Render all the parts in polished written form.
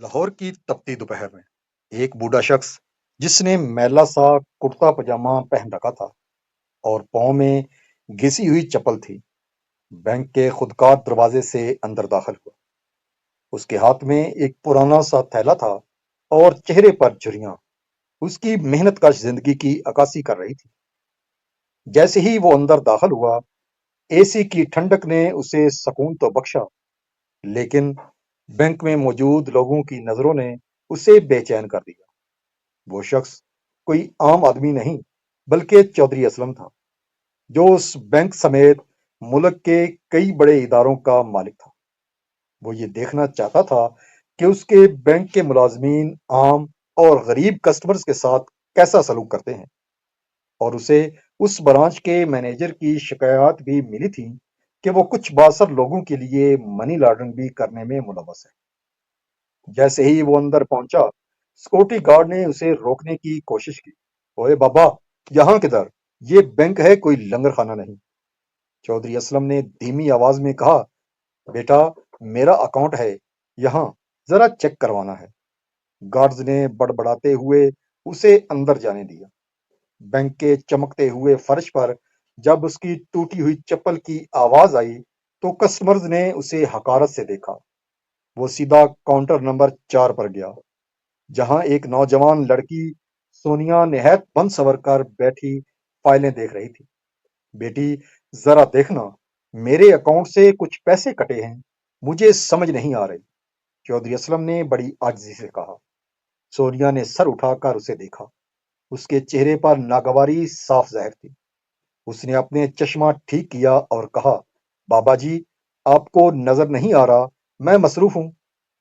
लाहौर की तपती दोपहर में एक बूढ़ा शख्स जिसने मैला सा कुर्ता पजामा पहन रखा था और पाँव में घिसी हुई चप्पल थी, बैंक के खुदकार दरवाजे से अंदर दाखिल हुआ। उसके हाथ में एक पुराना सा थैला था और चेहरे पर झुर्रियां उसकी मेहनत कश जिंदगी की अक्कासी कर रही थी। जैसे ही वो अंदर दाखिल हुआ, एसी की ठंडक ने उसे सुकून तो बख्शा, लेकिन बैंक में मौजूद लोगों की नजरों ने उसे बेचैन कर दिया। वो शख्स कोई आम आदमी नहीं, बल्कि चौधरी असलम था, जो उस बैंक समेत मुल्क के कई बड़े इदारों का मालिक था। वो ये देखना चाहता था कि उसके बैंक के मुलाजमीन आम और गरीब कस्टमर्स के साथ कैसा सलूक करते हैं। और उसे उस ब्रांच के मैनेजर की शिकायत भी मिली थी कि वो कुछ बासर लोगों के लिए मनी लॉन्ड्रिंग भी करने में मुलवस है। जैसे ही वो अंदर पहुंचा, सिक्योरिटी गार्ड ने उसे रोकने की कोशिश की। ओए बाबा, यहाँ किधर? ये बैंक है, कोई लंगर खाना नहीं। चौधरी असलम ने धीमी आवाज में कहा, बेटा, मेरा अकाउंट है यहाँ, जरा चेक करवाना है। गार्ड्स ने बड़बड़ाते हुए उसे अंदर जाने दिया। बैंक के चमकते हुए फर्श पर जब उसकी टूटी हुई चप्पल की आवाज आई, तो कस्टमर्स ने उसे हकारत से देखा। वो सीधा काउंटर नंबर 4 पर गया, जहां एक नौजवान लड़की सोनिया निहायत बन सवर कर बैठी फाइलें देख रही थी। बेटी, जरा देखना, मेरे अकाउंट से कुछ पैसे कटे हैं, मुझे समझ नहीं आ रही। चौधरी असलम ने बड़ी आजिजी से कहा। सोनिया ने सर उठाकर उसे देखा। उसके चेहरे पर नागवारी साफ जाहिर थी। उसने अपने चश्मा ठीक किया और कहा, बाबा जी, आपको नजर नहीं आ रहा, मैं मसरूफ हूं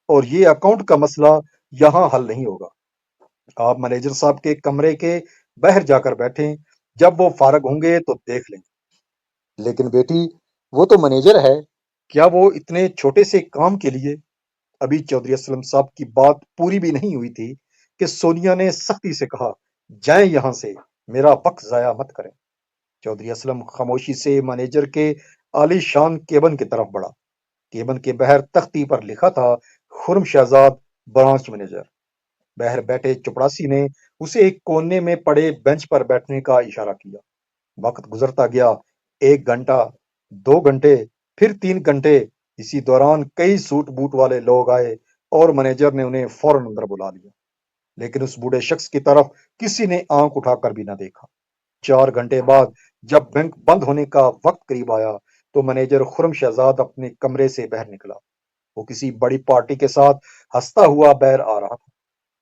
और ये अकाउंट का मसला यहाँ हल नहीं होगा। आप मैनेजर साहब के कमरे के बाहर जाकर बैठें, जब वो फारग होंगे तो देख लेंगे। लेकिन बेटी, वो तो मैनेजर है, क्या वो इतने छोटे से काम के लिए? अभी चौधरी असलम साहब की बात पूरी भी नहीं हुई थी कि सोनिया ने सख्ती से कहा, जाएं यहां से, मेरा वक्त जाया मत करें। चौधरी असलम खामोशी से मैनेजर के आलीशान केबन की तरफ बढ़ा। केबन के बाहर तख्ती पर लिखा था, खुर्म शहजाद, ब्रांच मैनेजर। बाहर बैठे चपड़ासी ने उसे एक कोने में पड़े बेंच पर बैठने का इशारा किया। वक्त गुजरता गया। 1 घंटा, 2 घंटे, फिर 3 घंटे। इसी दौरान कई सूट बूट वाले लोग आए और मैनेजर ने उन्हें फौरन अंदर बुला लिया। लेकिन उस बूढ़े शख्स की तरफ किसी ने आंख उठाकर भी न देखा। 4 घंटे बाद जब बैंक बंद होने का वक्त करीब आया, तो मैनेजर खुर्म शहजाद अपने कमरे से बाहर निकला। वो किसी बड़ी पार्टी के साथ हंसता हुआ बाहर आ रहा था।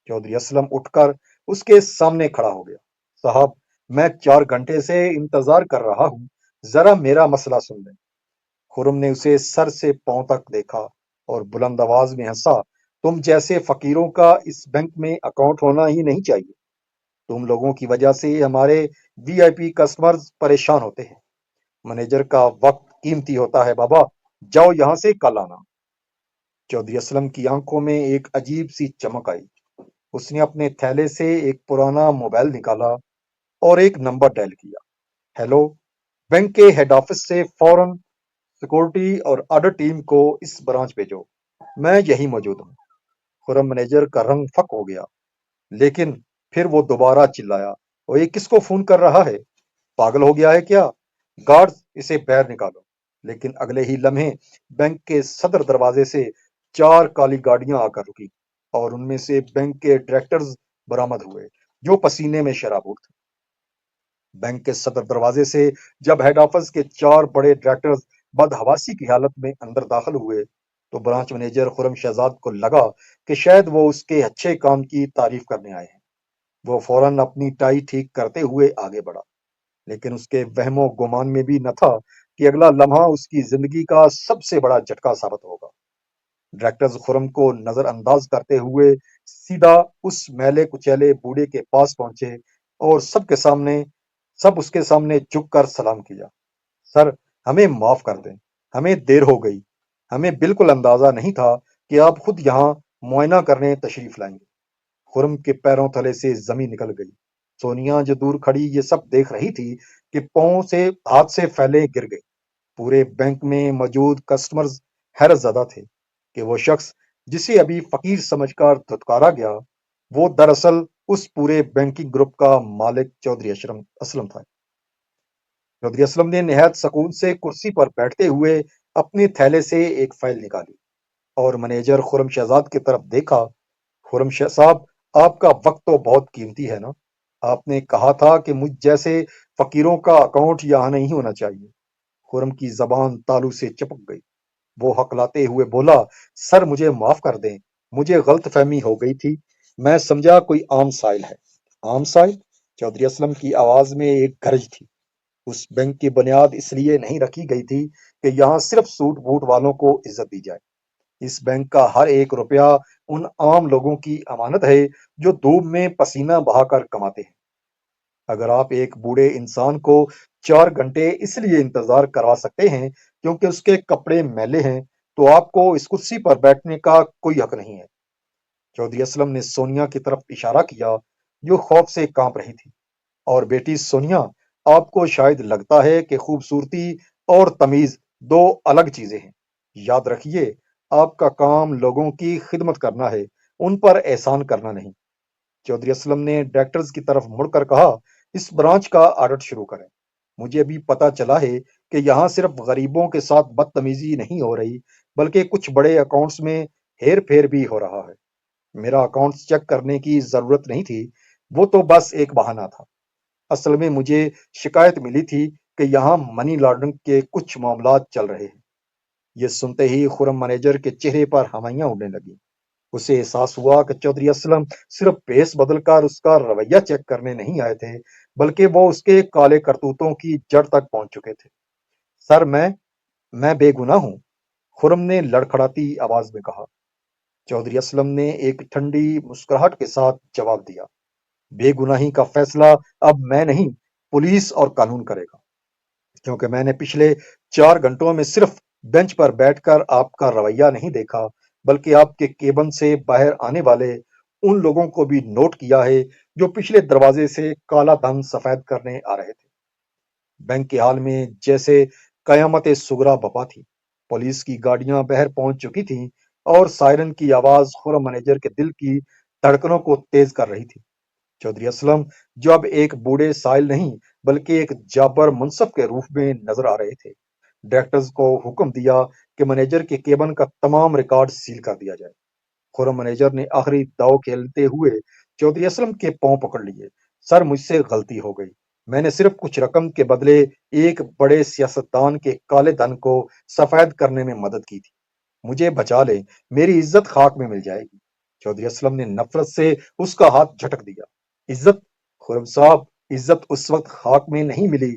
चौधरी असलम उठकर उसके सामने खड़ा हो गया। साहब, मैं 4 घंटे से इंतजार कर रहा हूँ, जरा मेरा मसला सुन लें। खुर्म ने उसे सर से पांव तक देखा और बुलंद आवाज में हंसा। तुम जैसे फकीरों का इस बैंक में अकाउंट होना ही नहीं चाहिए। तुम लोगों की वजह से हमारे वीआईपी कस्टमर्स परेशान होते हैं। मैनेजर का वक्त कीमती होता है बाबा, जाओ यहां से कल आना। चौधरी असलम की आंखों में एक अजीब सी चमक आई। उसने अपने थैले से एक पुराना मोबाइल निकाला और एक नंबर डायल किया। हेलो, बैंक के हेड ऑफिस से फौरन सिक्योरिटी और ऑर्डर टीम को इस ब्रांच भेजो, मैं यही मौजूद हूँ। खुरम मैनेजर का रंग फक हो गया, लेकिन फिर वो दोबारा चिल्लाया, वो ये किसको फोन कर रहा है? पागल हो गया है क्या? गार्ड्स, इसे बाहर निकालो। लेकिन अगले ही लम्हे बैंक के सदर दरवाजे से 4 काली गाड़ियां आकर रुकी और उनमें से बैंक के डायरेक्टर्स बरामद हुए, जो पसीने में शराबूर थे। बैंक के सदर दरवाजे से जब हेड ऑफिस के 4 बड़े डायरेक्टर्स बदहवासी की हालत में अंदर दाखिल हुए, तो ब्रांच मैनेजर खुरम शहजाद को लगा कि शायद वो उसके अच्छे काम की तारीफ करने आए हैं। वो फौरन अपनी टाई ठीक करते हुए आगे बढ़ा, लेकिन उसके वहमो गुमान में भी न था कि अगला लम्हा उसकी जिंदगी का सबसे बड़ा झटका साबित होगा। डायरेक्टर्स खुरम को नजरअंदाज करते हुए सीधा उस मैले कुचैले बूढ़े के पास पहुंचे और सब उसके सामने झुककर सलाम किया। सर, हमें माफ कर दें, हमें देर हो गई। हमें बिल्कुल अंदाजा नहीं था कि आप खुद यहाँ मुआयना करने तशरीफ लाएंगे। खुरम के पैरों तले से जमीन निकल गई। सोनिया, जो दूर खड़ी ये सब देख रही थी, कि पांव से हाथ से फैले गिर गई। पूरे बैंक में मौजूद कस्टमर्स हैरत ज़दा थे कि वो शख्स جسے ابھی فقیر سمجھ کر دھتکارا گیا، وہ دراصل اس پورے بینکنگ گروپ کا مالک چودھری اسلم تھا۔ چودھری اسلم نے نہایت سکون سے کرسی پر بیٹھتے ہوئے اپنے تھیلے سے ایک فائل نکالی اور منیجر خرم شہزاد کی طرف دیکھا۔ خرم شاہ صاحب، آپ کا وقت تو بہت قیمتی ہے نا؟ آپ نے کہا تھا کہ مجھ جیسے فقیروں کا اکاؤنٹ یہاں نہیں ہونا چاہیے۔ خرم کی زبان تالو سے چپک گئی۔ وہ ہکلاتے ہوئے بولا، سر مجھے معاف کر دیں، مجھے غلط فہمی ہو گئی تھی، میں سمجھا کوئی عام سائل ہے۔ عام سائل؟ چودھری اسلم کی آواز میں ایک گرج تھی۔ اس بینک کی بنیاد اس لیے نہیں رکھی گئی تھی کہ یہاں صرف سوٹ بوٹ والوں کو عزت دی جائے۔ اس بینک کا ہر ایک روپیہ ان عام لوگوں کی امانت ہے جو دھوپ میں پسینہ بہا کر کماتے ہیں۔ اگر آپ ایک بوڑھے انسان کو 4 گھنٹے اس لیے انتظار کروا سکتے ہیں کیونکہ اس کے کپڑے میلے ہیں، تو آپ کو اس کرسی پر بیٹھنے کا کوئی حق نہیں ہے۔ چودھری اسلم نے سونیا کی طرف اشارہ کیا جو خوف سے کانپ رہی تھی۔ اور بیٹی سونیا، آپ کو شاید لگتا ہے کہ خوبصورتی اور تمیز دو الگ چیزیں ہیں۔ یاد رکھیے، آپ کا کام لوگوں کی خدمت کرنا ہے، ان پر احسان کرنا نہیں۔ چودھری اسلم نے ڈائریکٹرز کی طرف مڑ کر کہا، اس برانچ کا آڈٹ شروع کریں۔ مجھے بھی پتا چلا ہے کہ یہاں صرف غریبوں کے ساتھ بدتمیزی نہیں ہو رہی، بلکہ کچھ بڑے اکاؤنٹس میں ہیر پھیر بھی ہو رہا ہے۔ میرا اکاؤنٹس چیک کرنے کی ضرورت نہیں تھی، وہ تو بس ایک بہانہ تھا۔ اصل میں مجھے شکایت ملی تھی کہ یہاں منی لانڈرنگ کے کچھ معاملات چل رہے ہیں۔ یہ سنتے ہی خرم مینیجر کے چہرے پر ہمائیاں اڑنے لگی۔ اسے احساس ہوا کہ چودھری اسلم صرف پیس بدل کر اس کا رویہ چیک کرنے نہیں آئے تھے، بلکہ وہ اس کے کالے کرتوتوں کی جڑ تک پہنچ چکے تھے۔ سر، میں بے گناہ ہوں، خرم نے لڑکھڑاتی آواز میں کہا۔ چودھری اسلم نے ایک ٹھنڈی مسکراہٹ کے ساتھ جواب دیا، بے گناہی کا فیصلہ اب میں نہیں، پولیس اور قانون کرے گا، کیونکہ میں نے پچھلے 4 گھنٹوں میں صرف بینچ پر بیٹھ کر آپ کا رویہ نہیں دیکھا، بلکہ آپ کے کیبن سے باہر آنے والے ان لوگوں کو بھی نوٹ کیا ہے جو پچھلے دروازے سے کالا دھن سفید کرنے آ رہے تھے۔ بینک کے حال میں جیسے قیامت صغریٰ بپا تھی۔ پولیس کی گاڑیاں باہر پہنچ چکی تھیں اور سائرن کی آواز خرم مینیجر کے دل کی دھڑکنوں کو تیز کر رہی تھی۔ چودھری اسلم، جو اب ایک بوڑھے سائل نہیں بلکہ ایک جابر منصف کے روپ میں نظر آ رہے تھے، ڈائریکٹرز کو حکم دیا کہ مینیجر کے کیبن کا تمام ریکارڈ سیل کر دیا جائے۔ خرم مینیجر نے آخری داؤ کھیلتے ہوئے چودھری اسلم کے پاؤں پکڑ لیے۔ سر، مجھ سے غلطی ہو گئی، میں نے صرف کچھ رقم کے بدلے ایک بڑے سیاستدان کے کالے دھن کو سفید کرنے میں مدد کی تھی۔ مجھے بچا لیں، میری عزت خاک میں مل جائے گی۔ چودھری اسلم نے نفرت سے اس کا ہاتھ جھٹک دیا۔ عزت؟ خرم صاحب، عزت اس وقت خاک میں نہیں ملی